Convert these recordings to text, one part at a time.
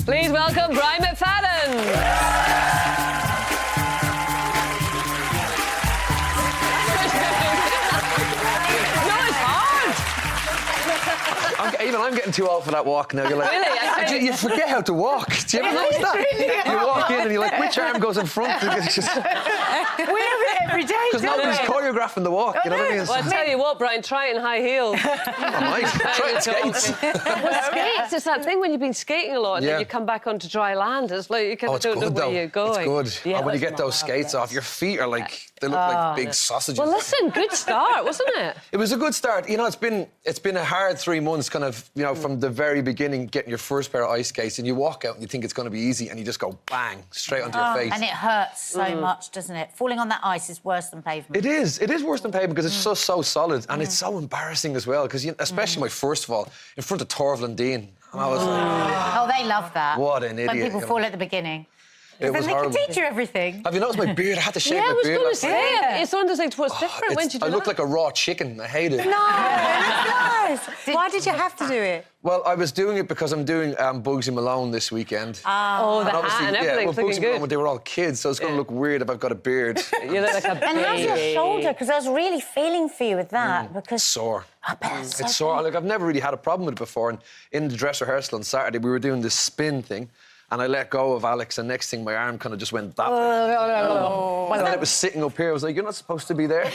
Please welcome Brian McFadden. Even I'm getting too old for that walk now. You're like, Really? you forget how to walk. Do you ever notice that? You walk in and you're like, which arm goes in front? It's just... We have it every day, Because nobody's choreographing the walk, you know what I mean? Well, I tell you what, Brian, try it in high heels. Oh, nice. Try it skates. Well, skates, it's that thing when you've been skating a lot and then you come back onto dry land. It's like you kind of don't know where you're going. It's good. Yeah, when you get those skates off, your feet are like, they look like big sausages. Well, listen, good start, wasn't it? It was a good start. You know, it's been a hard 3 months, kind of, you know, from the very beginning, getting your first pair of ice skates, and you walk out and you think it's going to be easy, and you just go bang straight onto your face. And it hurts so much, doesn't it? Falling on that ice is worse than pavement. It is. It is worse than pavement because it's so solid, and it's so embarrassing as well. Because especially my first fall in front of Torval and Dean, and I was like, Oh, they love that. what an idiot! When people fall at the beginning. It was Then they can horrible. teach you everything. Have you noticed my beard? I had to shave Yeah, I my was beard going to last night. say, it's one of those things what's different when you do I look that. like a raw chicken. I hate it. No, that's nice. Why did you have to do it? Well, I was doing it because I'm doing Bugsy Malone this weekend. Oh, the hat obviously, and everything's well, looking Bugsy Malone, good. they were all kids, so it's going to look weird if I've got a beard. You look like a baby. And how's your shoulder? Because I was really feeling for you with that. Because Sore. I bet it's so It's sore. Like, I've never really had a problem with it before. And in the dress rehearsal on Saturday, we were doing this spin thing, and I let go of Alex, and next thing, my arm kind of just went that way. And then it was sitting up here. I was like, you're not supposed to be there.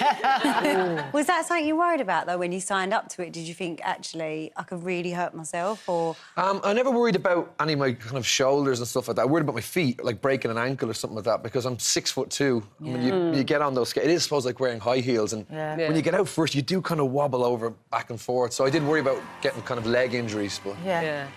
Was that something you worried about, though, when you signed up to it? Did you think, actually, I could really hurt myself, or...? I never worried about any of my kind of shoulders and stuff like that. I worried about my feet, like breaking an ankle or something like that, because I'm 6'2". And when you get on those skates, it is, suppose, like wearing high heels. And when you get out first, you do kind of wobble over back and forth. So I did worry about getting kind of leg injuries, but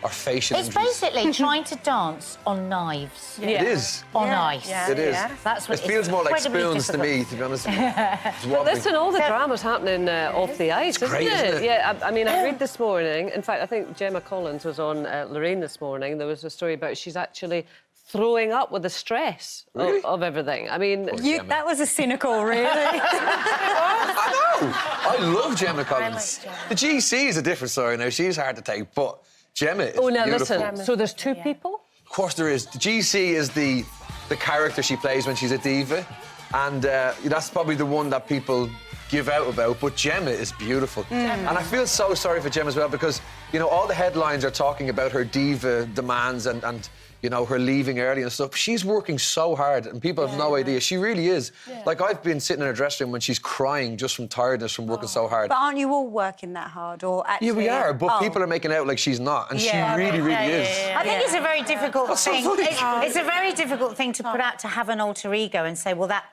or facial It's injuries. basically trying to dance on knives. It is. On ice. It is. That's what It feels more like incredibly spoons to me, to be honest. It's But wobbly. listen, all the drama's happening off the ice, great, isn't isn't it? Yeah, I mean, I read this morning. In fact, I think Gemma Collins was on Lorraine this morning. There was a story about she's actually throwing up with the stress of everything. I mean... That was a cynical, really. I know. I love Gemma Collins. The GC is a different story now. She's hard to take, but Gemma is now beautiful. listen, so there's two people? Of course there is. The GC is the character she plays when she's a diva, and that's probably the one that people give out about, but Gemma is beautiful. And I feel so sorry for Gemma as well, because, you know, all the headlines are talking about her diva demands and you know, her leaving early and stuff. She's working so hard, and people have no idea. She really is. Like, I've been sitting in her dressing room when she's crying just from tiredness from working so hard. But aren't you all working that hard, or actually... Yeah, we are, but people are making out like she's not, and she really, really is. I think it's a very difficult That's so thing. funny. It's a very difficult thing to put out, to have an alter ego and say, well, that...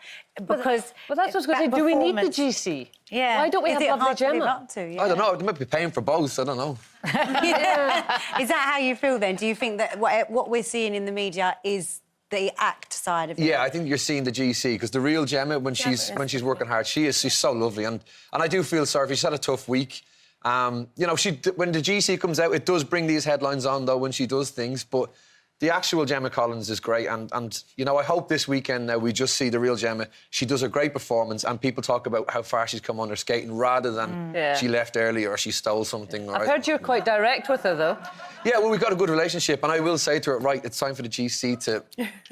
Because... Well, that's what I was going to say. Do we need the GC? Yeah. Why don't we have lovely Gemma? I don't know. They might be paying for both. I don't know. Is that how you feel, then? Do you think that what we're seeing in the media is the act side of it? Yeah, I think you're seeing the GC, because the real Gemma, when she's working hard, she's so lovely, and I do feel sorry for her. She's had a tough week. You know, when the GC comes out, it does bring these headlines on, though, when she does things, but the actual Gemma Collins is great, and you know, I hope this weekend now we just see the real Gemma. She does a great performance, and people talk about how far she's come on her skating, rather than she left early or she stole something. I've heard you're quite direct with her, though. Yeah, well, we've got a good relationship, and I will say to her, right, it's time for the GC to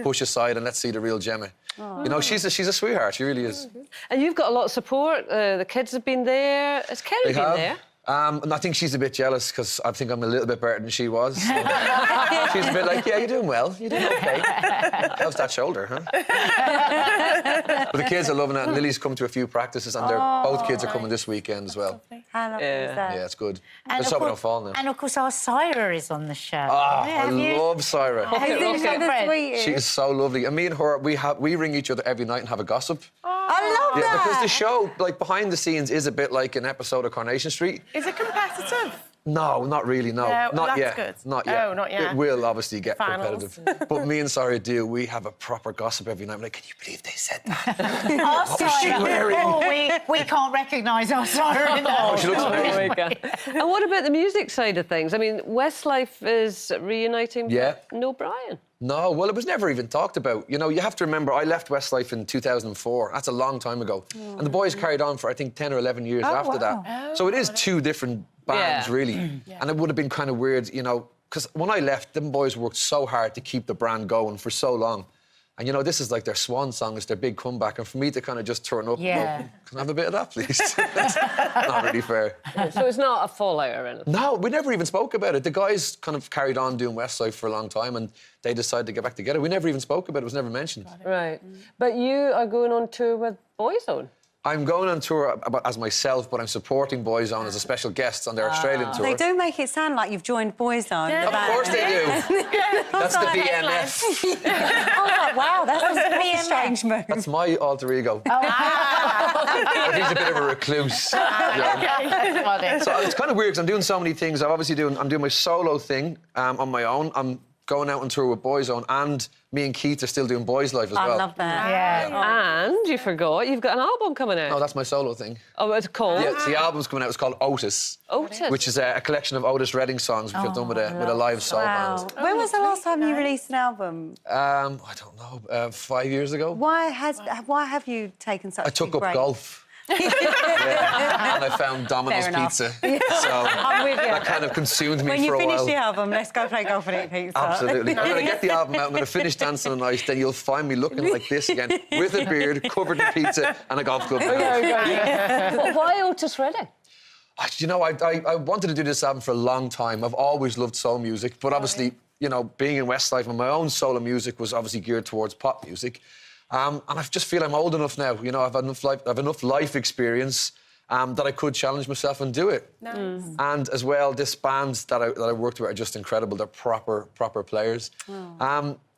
push aside and let's see the real Gemma. You know, she's a sweetheart, she really is. And you've got a lot of support. The kids have been there. Has Kerry been there? And I think she's a bit jealous, because I think I'm a little bit better than she was. So she's a bit like, yeah, you're doing well. You're doing OK. How's that shoulder, huh? But the kids are loving it, and Lily's come to a few practices, and both kids are coming this weekend as well. How lovely is that? Yeah, it's good. And Let's hope we don't fall now. And, of course, our Syra is on the show. Oh, I love Syra. She is so lovely. And me and her, we ring each other every night and have a gossip. I love that! Because the show, like, behind the scenes, is a bit like an episode of Coronation Street. Is it competitive? No, not really, no. No, not that's yet. good. Not yet. Oh, not yet. It will obviously get Finals. competitive. But me and Sarah do, we have a proper gossip every night. I'm like, can you believe they said that? Our What was she wearing? Oh, we can't recognise our Syra in that. Oh, she looks amazing. And what about the music side of things? I mean, Westlife is reuniting, but no Brian. No, well, it was never even talked about. You know, you have to remember, I left Westlife in 2004. That's a long time ago. And the boys carried on for, I think, 10 or 11 years after that. So it is two different bands, really. And it would have been kind of weird, you know, because when I left, them boys worked so hard to keep the brand going for so long. And, you know, this is like their swan song, it's their big comeback. And for me to kind of just turn up, Yeah. well, can I have a bit of that, please? Not really fair. So it's not a fallout or anything? No, we never even spoke about it. The guys kind of carried on doing Westlife for a long time and they decided to get back together. We never even spoke about it. It was never mentioned. Right. But you are going on tour with Boyzone? I'm going on tour as myself, but I'm supporting Boyzone as a special guest on their Australian tour. They do make it sound like you've joined Boyzone. Of course they do. That's the BNF. I was like, wow, that's a strange move. That's my alter ego. But he's a bit of a recluse. Yeah. So it's kind of weird because I'm doing so many things. I'm doing my solo thing on my own. I'm going out on tour with Boyzone, and me and Keith are still doing Boys Life as well. I love that. Yeah. And you forgot, you've got an album coming out. No, that's my solo thing. Oh, it's called? Yeah, the album's coming out. It's called Otis. Otis. Which is a collection of Otis Redding songs which I've done with a live soul band. When was the last time you released an album? I don't know, 5 years ago. Why have you taken such I a took big up break? golf. Yeah. And I found Domino's Fair enough. pizza. So I'm with you. that kind of consumed me When you for a finish while. the album, let's go play golf and eat pizza. Absolutely. I'm going to get the album out, I'm going to finish Dancing on Ice, then you'll find me looking like this again, with a beard, covered in pizza, and a golf club. Well, why Otis Redding? You know, I wanted to do this album for a long time. I've always loved soul music, but obviously, you know, being in Westlife and my own solo music was obviously geared towards pop music. And I just feel I'm old enough now. You know, I've enough life experience that I could challenge myself and do it. Nice. And as well, this band that I worked with are just incredible. They're proper players.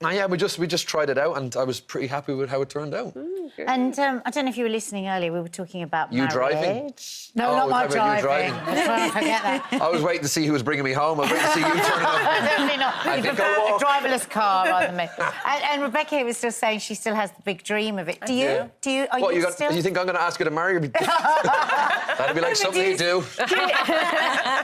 And yeah, we just tried it out, and I was pretty happy with how it turned out. And I don't know if you were listening earlier, we were talking about You marriage. driving? No, Oh, not my we're talking about you driving. driving. I was trying to forget that. I was waiting to see who was bringing me home. I was waiting to see you turning up. Definitely not. I You think prefer I'll a walk. driverless car rather than me. And Rebecca was still saying she still has the big dream of it. Do you? Yeah. Do you? Are What, you still? you think I'm going to ask you to marry me? That'd be like something you do.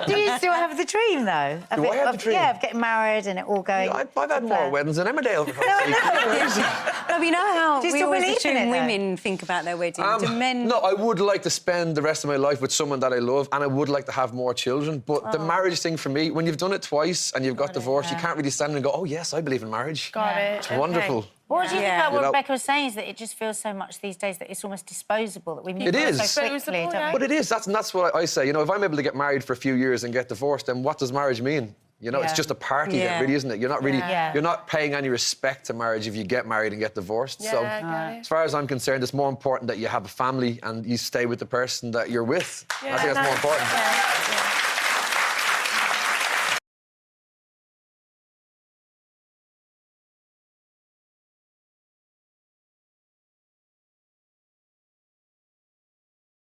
Do you still have the dream though? Do I have the dream? Yeah, of getting married and it all going. I've had more weddings than Emmerdale. For God's sake. No, but you know how Do you we still always believe in assume it, though? women think about their wedding? Do men... No, I would like to spend the rest of my life with someone that I love, and I would like to have more children. But the marriage thing for me, when you've done it twice and you've got divorced, you can't really stand there and go, oh, yes, I believe in marriage. Got it. It's wonderful. What do you think Yeah. about what You know- Rebecca was saying? Is that it just feels so much these days that it's almost disposable, that we move It on is. so quickly. Disposable, don't we? But it is. That's what I say. You know, if I'm able to get married for a few years and get divorced, then what does marriage mean? You know, it's Yeah. just a party, Yeah. then, really, isn't it? You're not really, Yeah. you're not paying any respect to marriage if you get married and get divorced. Yeah, So, I get it. as far as I'm concerned, it's more important that you have a family and you stay with the person that you're with. I think that's more important. Yeah.